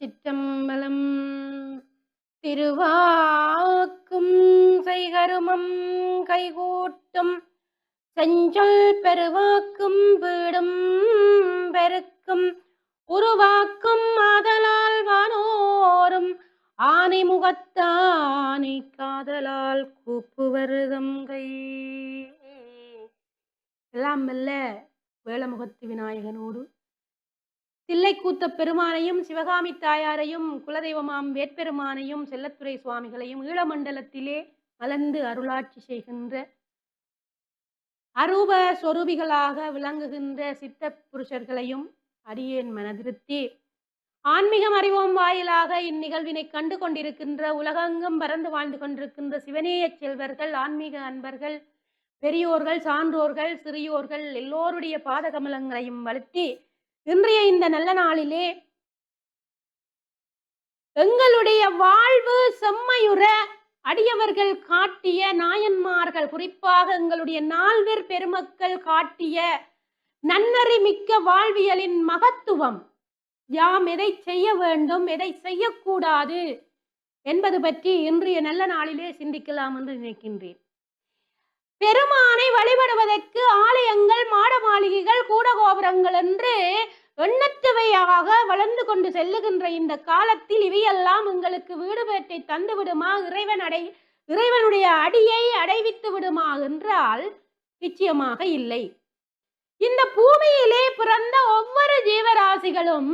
திருச்சிற்றம்பலம். திருவாக்கும் செய்கருமம் கைகூட்டும் செஞ்சொல் பெருவாக்கும் வீடும் பெருக்கும் உருவாக்கும் ஆதலால் வானோரும் ஆனை முகத்தானை காதலால் கூப்புவருதம் கை. எல்லாம் மெல்ல வேளமுகத்து விநாயகனோடு தில்லைக்கூத்த பெருமானையும் சிவகாமி தாயாரையும் குலதெய்வமாம் வேட்பெருமானையும் செல்லத்துறை சுவாமிகளையும் ஈழமண்டலத்திலே மலர்ந்து அருளாட்சி செய்கின்ற அரூப சொரூபிகளாக விளங்குகின்ற சித்த புருஷர்களையும் அடியேன் மனதிருத்தி ஆன்மீகம் அறிவோம் வாயிலாக இந்நிகழ்வினை கண்டு கொண்டிருக்கின்ற உலகெங்கும் பறந்து வாழ்ந்து கொண்டிருக்கின்ற சிவநேய செல்வர்கள், ஆன்மீக அன்பர்கள், பெரியோர்கள், சான்றோர்கள், சிறியோர்கள் எல்லோருடைய பாதகமலங்களையும் வளர்த்தி இன்றைய இந்த நல்ல நாளிலே எங்களுடைய வாழ்வு செம்மையுற அடியவர்கள் காட்டிய நாயன்மார்கள், குறிப்பாக எங்களுடைய நால்வர் பெருமக்கள் காட்டிய நன்னறி மிக்க வாழ்வியலின் மகத்துவம், யாம் எதை செய்ய வேண்டும், எதை செய்யக்கூடாது என்பது பற்றி இன்றைய நல்ல நாளிலே சிந்திக்கலாம் என்று நினைக்கின்றேன். பெருமானை வழிபடுவதற்கு ஆலயங்கள், மாட மாளிகைகள், கூடகோபுரங்கள் என்று எண்ணற்றவையாக வளர்ந்து கொண்டு செல்லுகின்ற இந்த காலத்தில் இவையெல்லாம் எங்களுக்கு வீடு பேட்டை தந்து விடுமா, இறைவனுடைய அடியை அடைவித்து விடுமா என்றால் நிச்சயமாக இல்லை. இந்த பூமியிலே பிறந்த ஒவ்வொரு ஜீவராசிகளும்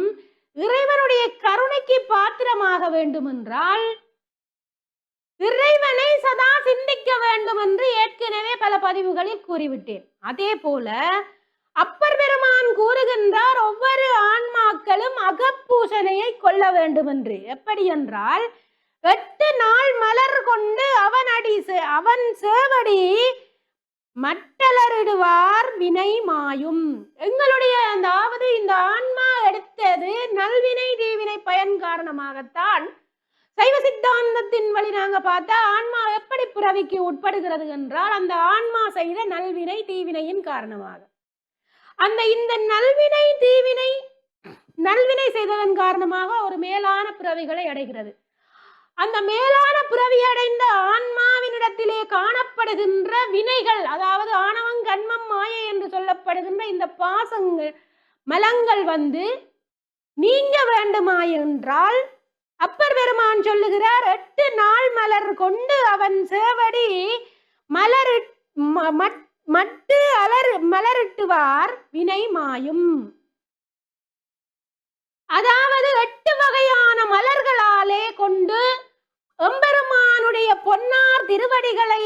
இறைவனுடைய கருணைக்கு பாத்திரமாக வேண்டும் என்றால் இறைவனை சதா சிந்திக்க வேண்டும் என்று ஏற்கனவே பல பதிவுகளில் கூறிவிட்டேன். அதே போல அப்பர் பெருமான் கூறுகின்றார், ஒவ்வொரு ஆன்மாக்களும் அகப்பூசனையை கொள்ள வேண்டும் என்று. எப்படி என்றால் 8 நாள் மலர் கொண்டு அவன் சேவடி மட்டலரிடுவார் வினை மாயும். எங்களுடைய அதாவது இந்த ஆன்மா எடுத்தது நல்வினை தீவினை பயன் காரணமாகத்தான். சைவ சித்தாந்தத்தின் வழி நாங்க பார்த்தா ஆன்மா எப்படி பிறவிக்கு உட்படுகிறது என்றால் அந்த ஆன்மா செய்த நல்வினை தீவினையின் காரணமாக. இந்த நல்வினை செய்ததன் காரணமாக ஒரு மேலான பிறவிகளை அடைகிறது. அந்த மேலான பிறவி அடைந்த ஆன்மாவினிடத்திலே காணப்படுகின்ற வினைகள், அதாவது ஆணவம், கண்மம், மாயை என்று சொல்லப்படுகின்ற இந்த பாசங்கள் மலங்கள் நீங்க வேண்டுமா என்றால் அப்பர் பெருமான் சொல்லுகிறார், 8 நாள் மலர் கொண்டு அவன் சேவடி மலரிட்டுவார் வினை மாயும். அதாவது 8 வகையான மலர்களாலே கொண்டு எம்பெருமானுடைய பொன்னார் திருவடிகளை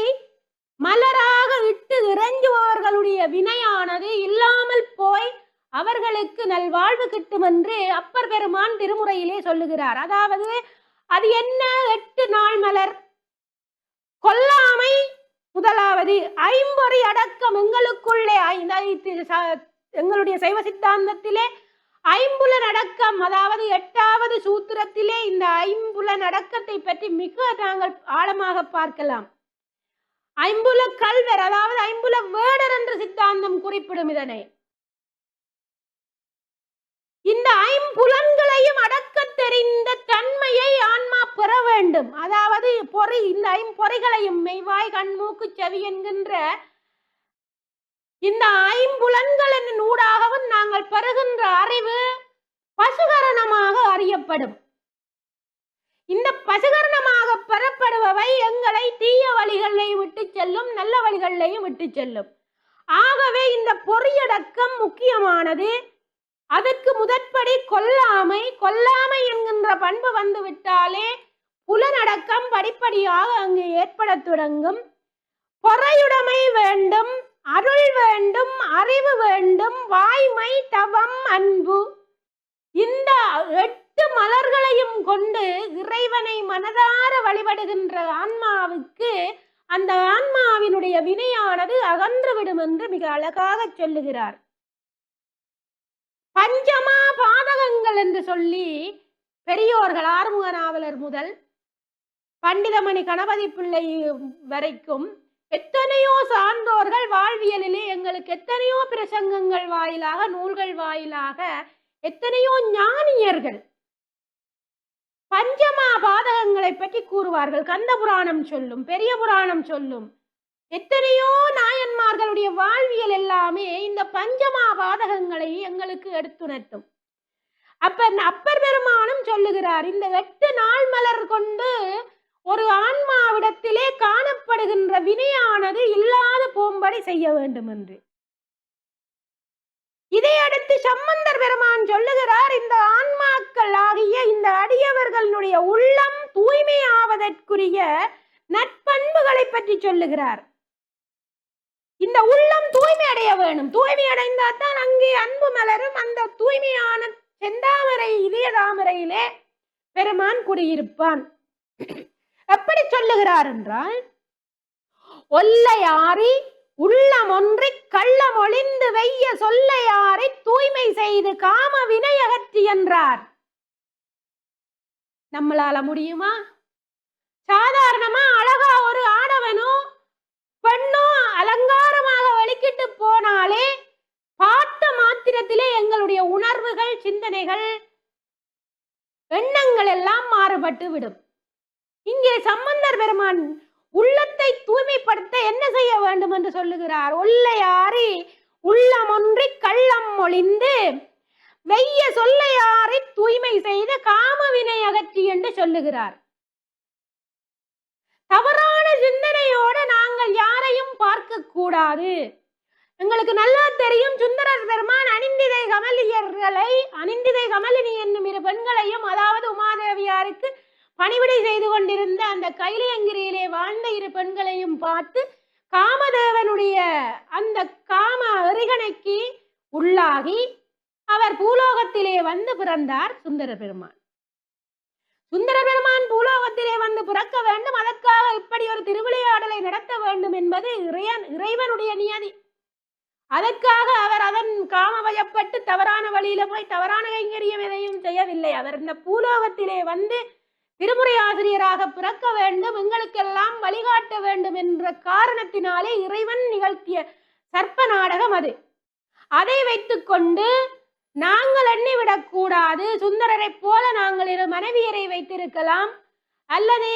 மலராக இட்டு இறைஞ்சுபவர்களுடைய வினையானது இல்லாமல் போய் அவர்களுக்கு நல்வாழ்வு கிட்டும் என்று அப்பர் பெருமான் திருமுறையிலே சொல்லுகிறார். அதாவது அது என்ன? 8 நாள் மலர் கொல்லாமை முதலாவது, ஐம்பொறி அடக்கம். எங்களுக்குள்ளே எங்களுடைய சைவ சித்தாந்தத்திலே ஐம்புலன் அடக்கம், அதாவது 8வது சூத்திரத்திலே இந்த ஐம்புலன் அடக்கத்தை பற்றி மிக நாங்கள் ஆழமாக பார்க்கலாம். ஐம்புல கல்வர், அதாவது ஐம்புல வேடர் என்று சித்தாந்தம் குறிப்பிடும் இதனை. இந்த ஐம்புலன்களையும் அடக்க தெரிந்த தன்மையை ஆன்மா பெற வேண்டும். அதாவது இந்த ஐம்பொறிகளையும் மெய்வாய், கண், மூக்கு, செவி என்கின்ற இந்த ஐம்புலன்களின் ஊடாகவும் நாங்கள் பெறுகின்ற அறிவு பசுகரணமாக அறியப்படும். இந்த பசுகரணமாக பெறப்படுபவை எங்களை தீய வழிகளையும் விட்டு செல்லும், நல்ல வழிகளையும் விட்டு செல்லும். ஆகவே இந்த பொறியடக்கம் முக்கியமானது. அதற்கு முதற்படி கொல்லாமை என்கின்ற பண்பு வந்துவிட்டாலே புலனடக்கம் படிப்படியாக அங்கு ஏற்பட தொடங்கும். பொறையுடைமை வேண்டும், அருள் வேண்டும், அறிவு வேண்டும், வாய்மை, தவம், அன்பு. இந்த 8 மலர்களையும் கொண்டு இறைவனை மனதார வழிபடுகின்ற ஆன்மாவுக்கு அந்த ஆன்மாவினுடைய வினையானது அகன்றுவிடும் என்று மிக அழகாக சொல்லுகிறார். பஞ்சமா பாதகங்கள் என்று சொல்லி பெரியோர்கள் ஆறுமுக நாவலர் முதல் பண்டிதமணி கணபதி பிள்ளை வரைக்கும் எத்தனையோ சான்றோர்கள் வாழ்வியலிலே எங்களுக்கு எத்தனையோ பிரசங்கங்கள் வாயிலாக, நூல்கள் வாயிலாக எத்தனையோ ஞானியர்கள் பஞ்சமா பாதகங்களை பற்றி கூறுவார்கள். கந்த புராணம் சொல்லும், பெரிய புராணம் சொல்லும். எத்தனையோ நாயன்மார்களுடைய வாழ்வியல் எல்லாமே இந்த பஞ்சமா பாதகங்களை எங்களுக்கு எடுத்துணர்த்தும். அப்பர் பெருமானும் சொல்லுகிறார், இந்த 8 நாள் மலர் கொண்டு ஒரு ஆன்மாவிடத்திலே காணப்படுகின்ற வினையானது இல்லாத போம்படி செய்ய வேண்டும் என்று. இதை அடுத்து சம்பந்தர் பெருமான் சொல்லுகிறார், இந்த ஆன்மாக்கள் ஆகிய இந்த அடியவர்களுடைய உள்ளம் தூய்மையாவதற்குரிய நற்பண்புகளை பற்றி சொல்லுகிறார். இந்த உள்ளம் தூய்மை அடைய வேணும். தூய்மை அடைந்தால்தான் அங்கே அன்பு மலரும். அந்த தூய்மையான செந்தாமரை இதய தாமரையிலே பெருமான் குடியிருப்பான். எப்படி சொல்லுகிறார் என்றால், ஒல்லையாரி உள்ளம் ஒன்றி கள்ளம் ஒளிந்து வெய்ய சொல்லையாரை தூய்மை செய்து காம வினையகற்றி என்றார். நம்மளால முடியுமா? சாதாரணமா அழகா ஒரு ஆடவனோ பெண்ணோ அலங்காரமாக வெளிக்கிட்டு போனாலே பார்த்த மாத்திரத்திலே எங்களுடைய உணர்வுகள், சிந்தனைகள், எண்ணங்கள் எல்லாம் மாறுபட்டு விடும். இங்கே சம்பந்தர் பெருமான் உள்ளத்தை தூய்மைப்படுத்த என்ன செய்ய வேண்டும் என்று சொல்லுகிறார். ஒல்லையாரி உள்ளம் ஒன்றி கள்ளம் ஒளிந்து வெய்ய சொல்லையாரை தூய்மை செய்த காம வினை அகற்றி என்று சொல்லுகிறார். தவறான சிந்தனையோடு நாங்கள் யாரையும் பார்க்க கூடாது. எங்களுக்கு நல்லா தெரியும், சுந்தரர் பெருமான் அனிந்திதை கமலினி என்னும் 2 பெண்களையும், அதாவது உமாதேவியாருக்கு பணிவிடை செய்து கொண்டிருந்த அந்த கைலியங்கிரியிலே வாழ்ந்த 2 பெண்களையும் பார்த்து காமதேவனுடைய அந்த காம எரிகணைக்கு உள்ளாகி அவர் பூலோகத்திலே வந்து பிறந்தார் சுந்தர பெருமான். சுந்தர பெருமான் பூலோகத்திலே வந்து பிறக்க வேண்டும், அதற்காக இப்படி ஒரு திருவிளையாடலை நடத்த வேண்டும் என்பது இறைவனுடைய நியதி. அதற்காக அவர் அதன் காமவயப்பட்டு தவறான வழியில போய் தவறான கைங்கரியம் எதையும் செய்யவில்லை. அவர் இந்த பூலோகத்திலே வந்து திருமுறை ஆசிரியராக பிறக்க வேண்டும், எங்களுக்கெல்லாம் வழிகாட்ட வேண்டும் என்ற காரணத்தினாலே இறைவன் நிகழ்த்திய சர்ப்ப நாடகம் அது. அதை வைத்துக்கொண்டு நாங்கள் எண்ணிவிடக் கூடாது, சுந்தரரை போல நாங்கள் 2 மனைவியரை வைத்திருக்கலாம், அல்லது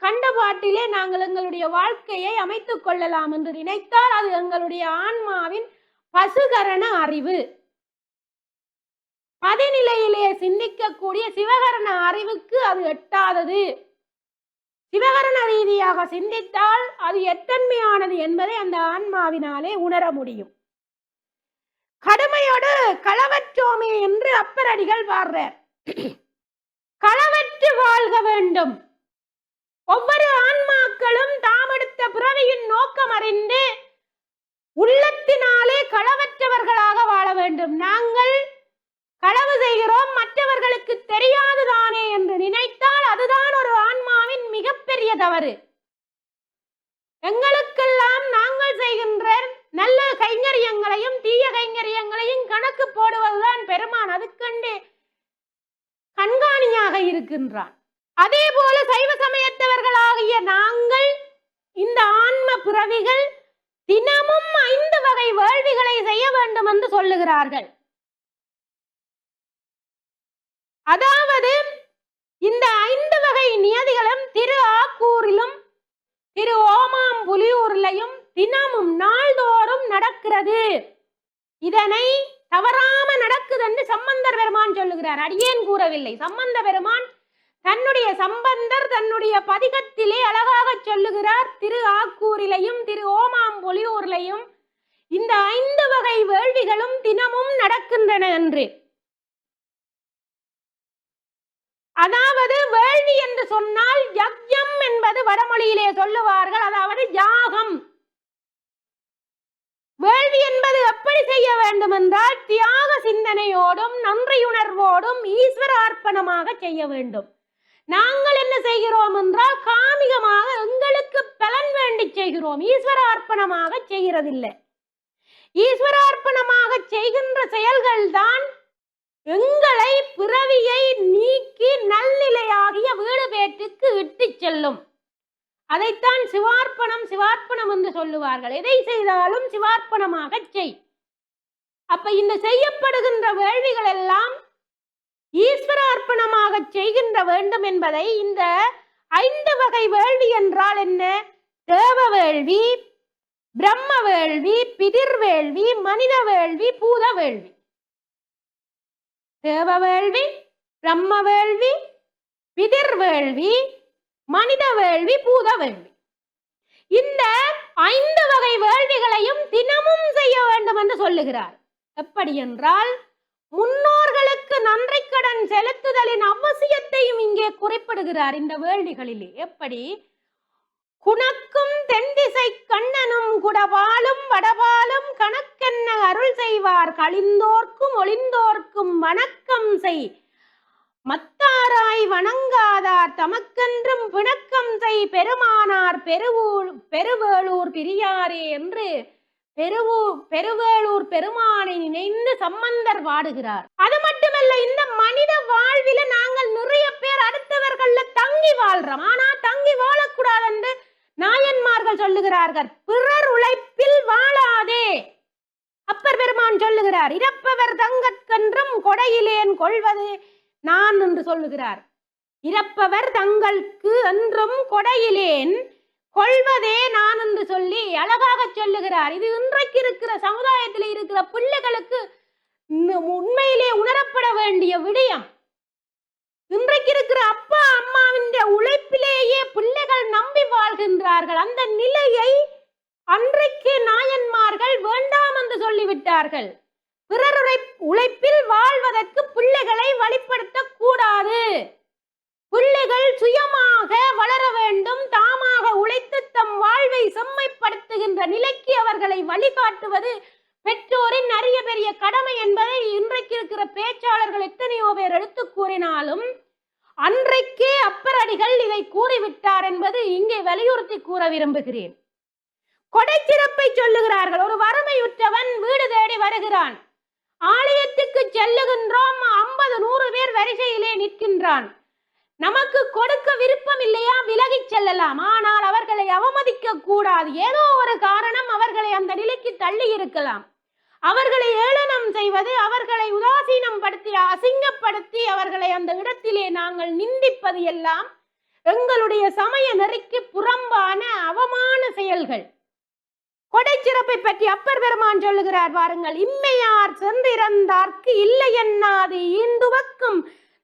கண்ட பாட்டிலே நாங்கள் எங்களுடைய வாழ்க்கையை அமைத்துக் கொள்ளலாம் என்று நினைத்தால் அது எங்களுடைய ஆன்மாவின் பசுகரண அறிவு. பதிநிலையிலே சிந்திக்கக்கூடிய சிவகரண அறிவுக்கு அது எட்டாதது. சிவகரண ரீதியாக சிந்தித்தால் அது எத்தன்மையானது என்பதை அந்த ஆன்மாவினாலே உணர முடியும். கடுமையோடு களவற்றோமே என்று அப்பரடிகள் பாடுறார். களவற்று வாழ்க வேண்டும். ஒவ்வொரு ஆன்மாக்களும் தாம் எடுத்த பிறவியின் நோக்கம் அறிந்து உள்ளத்தினாலே களவற்றவர்களாக வாழ வேண்டும். நாங்கள் களவு செய்கிறோம், மற்றவர்களுக்கு தெரியாதுதானே என்று நினைத்தால் அதுதான் ஒரு ஆன்மாவின் மிகப்பெரிய தவறு. எங்களுக்கெல்லாம் நாங்கள் செய்கின்ற நல்ல கைங்கரியங்களையும் தீய கைங்கரியங்களையும் கணக்கு போடுவதுதான் பெருமான் அதுக்கண்டு கண்காணியாக இருக்கின்றான். அதே போல சைவ சமயத்தவர்களாகிய நாங்கள் இந்த ஆன்ம பிறவிகள் தினமும் 5 வகை வேள்விகளை செய்ய வேண்டும் என்று சொல்லுகிறார்கள். அதாவது இந்த 5 வகை நியதிகளும் திரு ஆக்கூரிலும் திரு ஓமாம்புலியூரிலையும் தினமும் நாள்தோறும் நடக்கிறது. இதனை தவறாம நடக்குது என்று சம்பந்தர் பெருமான் சொல்லுகிறார். அடியேன் கூறவில்லை. சம்பந்த பெருமான் தன்னுடைய பதிகத்திலே அழகாக சொல்லுகிறார். திரு ஆக்கூரிலையும் திரு ஓமாம்புலியூரிலையும் இந்த 5 வகை வேள்விகளும் தினமும் நடக்கின்றன என்று. அதாவது வேள்வி என்று சொன்னால் யக்ஞம் என்பது வடமொழியிலே சொல்லுவார்கள், அதாவது யாகம். வேள்வி என்பது எப்படி செய்ய வேண்டும் என்றால் தியாக சிந்தனையோடும் நன்றியுணர்வோடும் ஈஸ்வர அர்ப்பணமாக செய்ய வேண்டும். நாங்கள் என்ன செய்கிறோம் என்றால் காமிகமாக எங்களுக்கு பலன் வேண்டி செய்கிறோம், ஈஸ்வர அர்ப்பணமாக செய்கிறதில்லை. ஈஸ்வர அர்ப்பணமாக செய்கின்ற செயல்கள் தான் எங்களை பிறவியை நீக்கி நல்நிலையாகிய வீடு பேற்றுக்கு இட்டு செல்லும். அதைத்தான் சிவார்ப்பணம் என்று சொல்லுவார்கள். எதை செய்தாலும் சிவார்ப்பணமாக செய். அப்ப இந்த செய்யப்படுகின்ற வேள்விகள் எல்லாம் ஈஸ்வர அர்ப்பணமாக செய்கின்ற வேண்டும் என்பதை இந்த 5 வகை வேள்வி என்றால் என்ன? தேவ வேள்வி, பிரம்ம வேள்வி, பிதிர் வேள்வி, மனித வேள்வி, பூத வேள்வி. தேவ வேள்வி, பிரம்ம வேள்வி, பிதிர் வேள்வி, மனித வேள்வி, பூத வேள்வி. இந்த 5 வகை வேள்விகளையும் தினமும் செய்ய வேண்டும் என்று சொல்லுகிறார். எப்படி என்றால் முன்னோர்களுக்கு நன்றி கடன் செலுத்துதலின் அவசியத்தையும் இங்கே குறிப்பிடுகிறார் இந்த வேள்விகளிலே. எப்படி? குணக்கும் தென்திசை கண்ணனும் குடபாலும் வடபாலும் கணக்கென்ன அருள் செய்வார் கழிந்தோர்க்கும் ஒளிந்தோர்க்கும் வணக்கம் செய் மத்தாராய் வணங்காதார் தமக்கென்றும் பிணக்கம் செய் பெருமானார் பெருவேளூர் பிரியாரே என்று பெருவேளூர் பெருமானை நினைந்து சம்பந்தர் வாடுகிறார். அது மட்டுமல்ல, இந்த மனித வாழ்வில நாங்கள் நிறைய பேர் அடுத்தவர்கள்ல தங்கி வாழ்றோம். ஆனா தங்கி வாழக்கூடாது என்று நாயன்மார்கள் சொல்லுகிறார்கள். பிறர் உழைப்பில் வாழாதே. அப்பர் பெருமான் சொல்லுகிறார், இறப்பவர் தங்கற்கென்றும் கொடையிலேன் கொள்வது நான் என்று சொல்லுகிறார். இறப்பவர் தங்களுக்கு என்றும் கொடையிலேன் கொள்வதே நான் என்று சொல்லி அழகாக சொல்லுகிறார். இது இன்றைக்கு இருக்கிற சமுதாயத்தில் இருக்கிற பிள்ளைகளுக்கு உண்மையிலே உணரப்பட வேண்டிய விடயம். இன்றைக்கு இருக்கிற அப்பா அம்மாவின் உழைப்பிலேயே பிள்ளைகள் நம்பி வாழ்கின்றார்கள். அந்த நிலையை அன்றைக்கு நாயன்மார்கள் வேண்டாம் என்று சொல்லிவிட்டார்கள். பிறர் உழைப்பில் வாழ்வதற்கு பிள்ளைகளை வழிப்படுத்த கூடாது. பிள்ளைகள் சுயமாக வளர வேண்டும். தாமாக உழைத்து தம் வாழ்வை செம்மைப்படுத்துகின்ற நிலைக்கு அவர்களை வழிகாட்டுவது பெற்றோரின் அரிய பெரிய கடமை என்பதை இன்றைக்கு இருக்கிற பேச்சாளர்கள் எத்தனையோ பேர் எடுத்து கூறினாலும் அன்றைக்கே அப்பரடிகள் இதை கூறிவிட்டார் என்பது இங்கே வலியுறுத்தி கூற விரும்புகிறேன். கொடை சிறப்பை சொல்லுகிறார்கள். ஒரு வறுமையுற்றவன் வீடு தேடி வருகிறான். ஆலயத்துக்கு செல்லுகின்றோம். 50-100 பேர் வரிசையிலே நிற்கின்றான். நமக்கு கொடுக்க விருப்பம் இல்லையா, விலகி செல்லலாம். ஆனால் அவர்களை அவமதிக்க கூடாது. ஏதோ ஒரு காரணம் அவர்களை அந்த நிலைக்கு தள்ளி இருக்கலாம். அவர்களை ஏளனம் செய்வது, அவர்களை உதாசீனம் படுத்தி அசிங்கப்படுத்தி அவர்களை அந்த இடத்திலே நாங்கள் நிந்திப்பது எல்லாம் எங்களுடைய சமய நெறிக்கு புறம்பான அவமான செயல்கள். கொடை சிறப்பை பற்றி அப்பர் பெருமான் சொல்லுகிறார் பாருங்கள். இம்மையார் சென்றிறந்தார்க்கு இல்லை என்னாது ஈந்துவக்கும்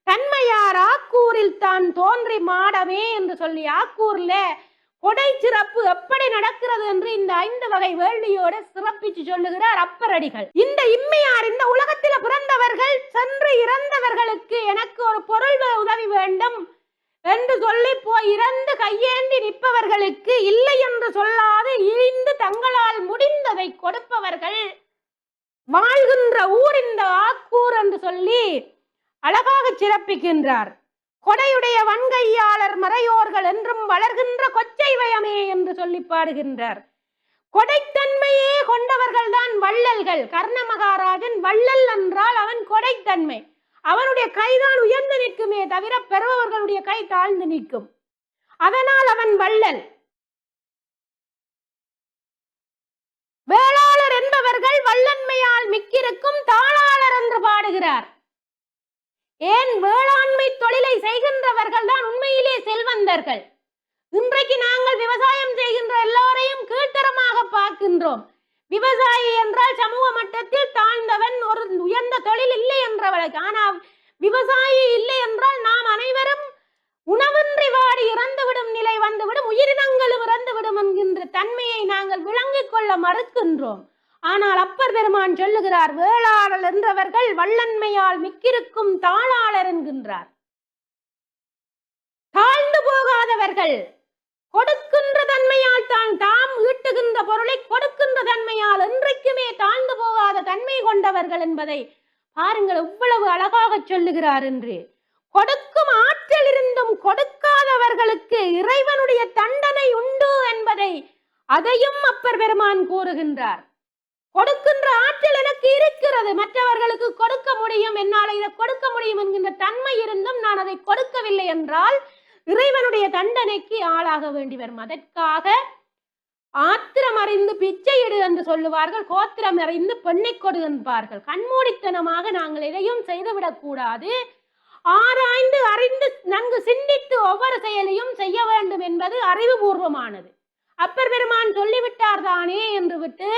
தன்மையார் ஆக்கூரில் தான் தோன்றி மாடமே என்று சொல்லி ஆக்கூர்ல கொடை சிறப்பு எப்படி நடக்கிறது என்று இந்த 5 வகை வேள்வியோட சிறப்பிச்சு சொல்லுகிறார் அப்பரடிகள். இந்த இம்மையார், இந்த உலகத்தில பிறந்தவர்கள் சென்று இறந்தவர்களுக்கு எனக்கு ஒரு பொருள் உதவி வேண்டும் என்று சொல்லி போய் இறந்து கையேந்தி நிற்பவர்களுக்கு இல்லை என்று சொல்லாது இழிந்து தங்களால் முடிந்ததை கொடுப்பவர்கள் வாழ்கின்ற ஊர் இந்த ஆக்கூர் என்று சொல்லி அழகாக சிறப்பிக்கின்றார். கொடையுடைய வன்கையாளர் மறையோர்கள் என்றும் வளர்கின்ற கொச்சை வயமே என்று சொல்லி பாடுகின்றார். கொடைத்தன்மையே கொண்டவர்கள் தான் வள்ளல்கள். கர்ண மகாராஜன் வள்ளல் என்றால் அவன் கொடைத்தன்மை. அவனுடைய கைதான் உயர்ந்து நிற்குமே தவிர பெறுபவர்களுடைய கை தாழ்ந்து நிற்கும். அதனால் அவன் வள்ளல். வேளாளர் என்பவர்கள் வல்லன்மையால் மிக்கிருக்கும் தாளாளர் என்று பாடுகிறார். ஏன் வேளாண்மை தொழிலை செய்கின்றவர்கள் தான் உண்மையிலே செல்வந்தர்கள். இன்றைக்கு நாங்கள் விவசாயம் செய்கின்ற எல்லோரையும் கீழ்த்தரமாக பார்க்கின்றோம். விவசாயி என்றால் சமூக மட்டத்தில் தாழ்ந்தவன், ஒரு உயர்ந்த தொழில் இல்லை என்றவளுக்கு. ஆனால் விவசாயி இல்லை என்றால் நாம் அனைவரும் உணவின்றி வாடி இறந்துவிடும் நிலை வந்துவிடும், உயிரினங்களும் இறந்துவிடும் என்கின்ற தன்மையை நாங்கள் விளங்கிக் கொள்ள மறுக்கின்றோம். ஆனால் அப்பர் பெருமான் சொல்லுகிறார், வேளாளர் என்றவர்கள் வல்லன்மையால் மிக்கிருக்கும் தாளாளர் என்கின்றார். தாழ்ந்து போகாதவர்கள், கொடுக்கின்ற தன்மையால் தாம் ஈட்டுகின்ற பொருளை கொடுக்கின்ற தன்மையால் என்றைக்குமே தாழ்ந்து போகாத தன்மை கொண்டவர்கள் என்பதை பாருங்கள் எவ்வளவு அழகாக சொல்லுகிறார் என்று. கொடுக்கும் ஆற்றல் இருந்தும் கொடுக்காதவர்களுக்கு இறைவனுடைய தண்டனை உண்டு என்பதை அதையும் அப்பர் பெருமான் கூறுகின்றார். கொடுக்கின்ற ஆற்றல் எனக்கு இருக்கிறது, மற்றவர்களுக்கு கொடுக்க முடியும், என்னால் இதை கொடுக்க முடியும் என்கின்ற தன்மை இருந்தும் நான் அதை கொடுக்கவில்லை என்றால் இறைவனுடைய தண்டனைக்கு ஆளாக வேண்டி வரும். அதற்காக ஆத்திரம் அறிந்து பிச்சையிடு என்று சொல்லுவார்கள், கோத்திரம் அறிந்து பெண்ணை கொடு என்பார்கள். கண்மூடித்தனமாக நாங்கள் எதையும் செய்துவிடக் கூடாது. ஆராய்ந்து அறிந்து நன்கு சிந்தித்து ஒவ்வொரு செயலையும் செய்ய வேண்டும் என்பது அறிவுபூர்வமானது. அப்பர் பெருமான் சொல்லிவிட்டார் தானே என்று விட்டு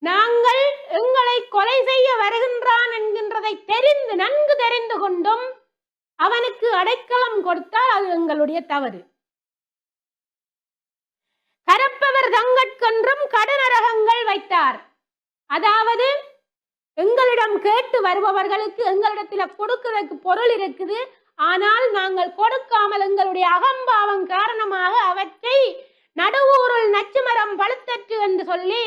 நாங்கள் எங்களை கொலை செய்ய வருகின்றான் என்கின்றதை நன்கு தெரிந்து கொண்டும் அவனுக்கு அடைக்கலம் கொடுத்தால் அது எங்களுடைய தவறு. கரப்பவர் தங்கட்கென்றும் கடுநரகங்கள் வைத்தார். அதாவது எங்களிடம் கேட்டு வருபவர்களுக்கு எங்களிடத்தில் கொடுக்கிறதுக்கு பொருள் இருக்குது, ஆனால் நாங்கள் கொடுக்காமல் எங்களுடைய அகம்பாவம் காரணமாக அவற்றை நடுவூருள் நச்சுமரம் பழுத்தற்று என்று சொல்லி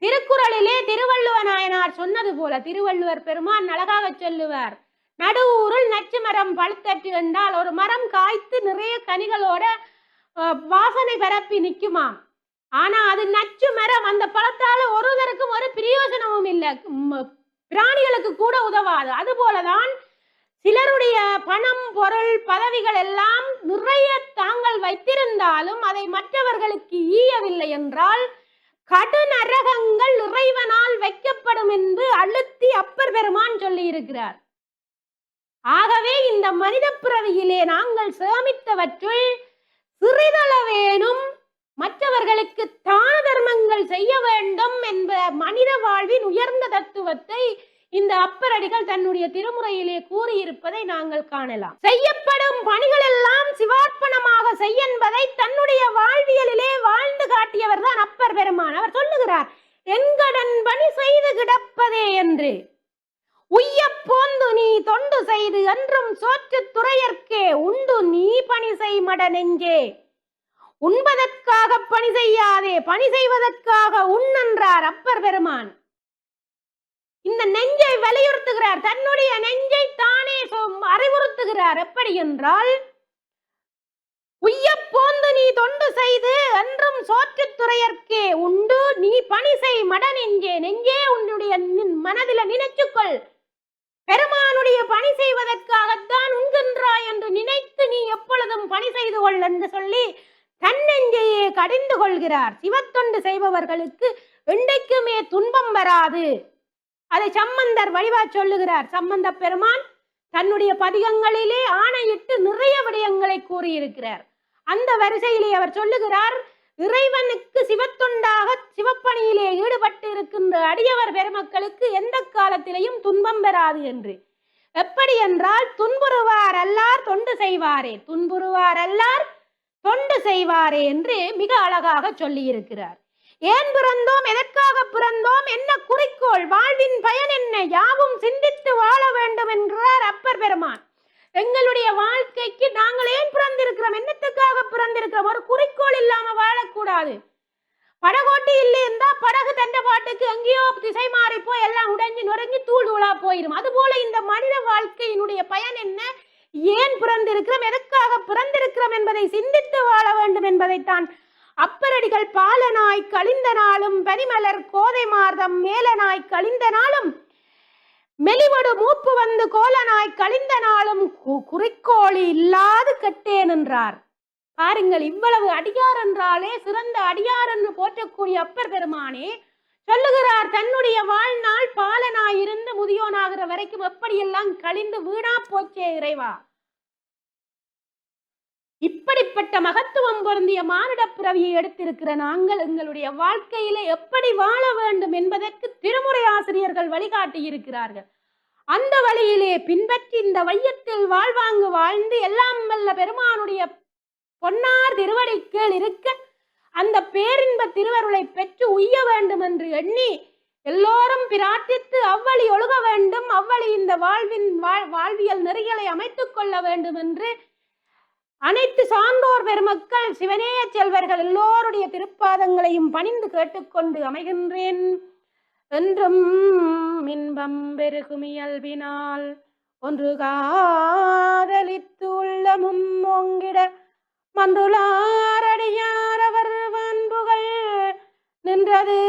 திருக்குறளிலே திருவள்ளுவ நாயனார் சொன்னது போல திருவள்ளுவர் பெருமான் அழகாக சொல்லுவார், நடுவூருள் நச்சுமரம் பழுத்தற்று என்றால் ஒரு மரம் காய்த்து நிறைய கனிகளோட வாசனை பரப்பி நிற்குமாம். ஆனா அது நச்சு மரம், அந்த பழத்தால ஒருவருக்கும் ஒரு பிரயோஜனமும் இல்லை, பிராணிகளுக்கு கூட உதவாது. அதுபோலதான் சிலருடைய பணம் பொருள் பதவிகள் எல்லாம் நிறைய தாங்கள் வைத்திருந்தாலும் அதை மற்றவர்களுக்கு ஈயவில்லை என்றால் கடுநரகங்கள் இறைவனால் வைக்கப்படும் என்று அழுத்தி அப்பர் பெருமான் சொல்லி இருக்கிறார். ஆகவே இந்த மனித பிறவியிலே நாங்கள் சேமித்தவற்றுள் சிறிதளவேனும் மற்றவர்களுக்கு தான தர்மங்கள் செய்ய வேண்டும் என்ற மனித வாழ்வின் உயர்ந்த தத்துவத்தை இந்த அப்பரடிகள் தன்னுடைய திருமுறையிலே கூறியிருப்பதை நாங்கள் காணலாம். செய்யப்படும் பணிகள் எல்லாம் சிவார்ப்பணமாக செய்ய என்பதை தன்னுடைய வாழ்வியலிலே வாழ்ந்து காட்டியவர் தான் அப்பர் பெருமான். அவர் சொல்லுகிறார், என்கடன் பணி செய்து கிடப்பதே என்று உய்ய போந்து நீ தொண்டு செய்து என்றும் சோற்று துறையற்கே உண்டு நீ பணி செய் மட நெஞ்சே, உண்பதற்காக பணி செய்யாதே பணி செய்வதற்காக உண்ணென்றார் அப்பர் பெருமான். இந்த நெஞ்சை வலியுறுத்துகிறார், தன்னுடைய நெஞ்சை தானே அறிவுறுத்துகிறார். எப்படி என்றால், உய்ய போந்து நீ தொண்டு செய்து என்றும் சோற்று துறையற்கே உண்டு நீ பணி செய் மட நெஞ்சே, நெஞ்சே உன்னுடைய மனதில நினைச்சுக்கொள், பெருமானுடைய பணி செய்வதற்காகத்தான் உண்கின்றாய் என்று நினைத்து நீ எப்பொழுதும் பணி செய்து கொள் என்று சொல்லி தன்னெஞ்சையே கடிந்து கொள்கிறார். சிவத்தொண்டு செய்பவர்களுக்கு என்றைக்குமே துன்பம் வராது. அதை சம்பந்தர் வழிவா சொல்லுகிறார். சம்பந்த பெருமான் தன்னுடைய பதிகங்களிலே ஆணையிட்டு நிறைய விடயங்களை கூறியிருக்கிறார். அந்த வரிசையிலே அவர் சொல்லுகிறார், இறைவனுக்கு சிவத்தொண்டாக சிவப்பணியிலே ஈடுபட்டு இருக்கின்ற அடியவர் பெருமக்களுக்கு எந்த காலத்திலையும் துன்பம் பெறாது என்று. எப்படி என்றால், துன்புறுவார் அல்லார் தொண்டு செய்வாரே, துன்புறுவார் அல்லார் தொண்டு செய்வாரே என்று மிக அழகாக சொல்லி இருக்கிறார். ஏன் பிறந்தோம், எதற்காக பிறந்தோம், என்ன குறிக்கோள், வாழ்வின் பயன் என்ன, யாவும் சிந்தித்து வாழ வேண்டும் என்கிறார் அப்பர் பெருமான். எங்களுடைய வாழ்க்கைக்கு நாங்கள் ஏன் பிறந்திருக்கிறோம், என்னத்துக்காக பிறந்திருக்கிறோம், ஒரு குறிக்கோள் இல்லாம வாழக்கூடாது. படகோட்டி இல்லை இருந்தா படகு தண்ட பாட்டுக்கு எங்கேயோ திசை மாறி போய் எல்லாம் உடைஞ்சு நுரைஞ்சு தூள் தூளா போயிடும். அதுபோல இந்த மனித வாழ்க்கையினுடைய பயன் என்ன, ஏன் பிறந்திருக்கிறோம், எதற்காக பிறந்திருக்கிறோம் என்பதை சிந்தித்து வாழ வேண்டும் என்பதைத்தான் அப்பரடிகள் பாலனாய் கழிந்த நாளும் பனிமலர் கோதை மார்தம் மேலனாய் கழிந்த நாளும் மெலிவடு மூப்பு வந்து கோலனாய் கழிந்த நாளும் குறிக்கோளி இல்லாது கெட்டேன் என்றார். பாருங்கள், இவ்வளவு அடியார் என்றாலே சிறந்த அடியார் என்று போற்றக்கூடிய அப்பர் பெருமானே சொல்லுகிறார், தன்னுடைய வாழ்நாள் பாலனாய் இருந்து முதியோனாகிற வரைக்கும் எப்படியெல்லாம் கழிந்து வீணா போச்சே இறைவா. இப்படிப்பட்ட மகத்துவம் பொருந்திய மானிட பிறவியை எடுத்திருக்கிற நாங்கள் எங்களுடைய வாழ்க்கையில எப்படி வாழ வேண்டும் என்பதற்கு திருமுறை ஆசிரியர்கள் வழிகாட்டி இருக்கிறார்கள். அந்த வழியிலே பின்பற்றி இந்த வையத்தில் வாழ்வாங்கு வாழ்ந்து எல்லாம் வல்ல பெருமானுடைய பொன்னார் திருவடி கீழ் இருக்க அந்த பேரின்ப திருவருளை பெற்று உய்ய வேண்டும் என்று எண்ணி எல்லோரும் பிரார்த்தித்து அவ்வழி ஒழுக வேண்டும், அவ்வழி இந்த வாழ்வியல் நெறிகளை அமைத்துக் கொள்ள வேண்டும் என்று அனைத்து சான்றோர் பெருமக்கள் சிவனேய செல்வர்கள் எல்லோருடைய திருப்பாதங்களையும் பணிந்து கேட்டுக்கொண்டு அமைகின்றேன். என்றும் இன்பம் பெருகுமியல்பினால் ஒன்று காதலித்து உள்ளமும் ஓங்கிட மன்றுளாரடியார் அவர் வான்புகள் நின்றது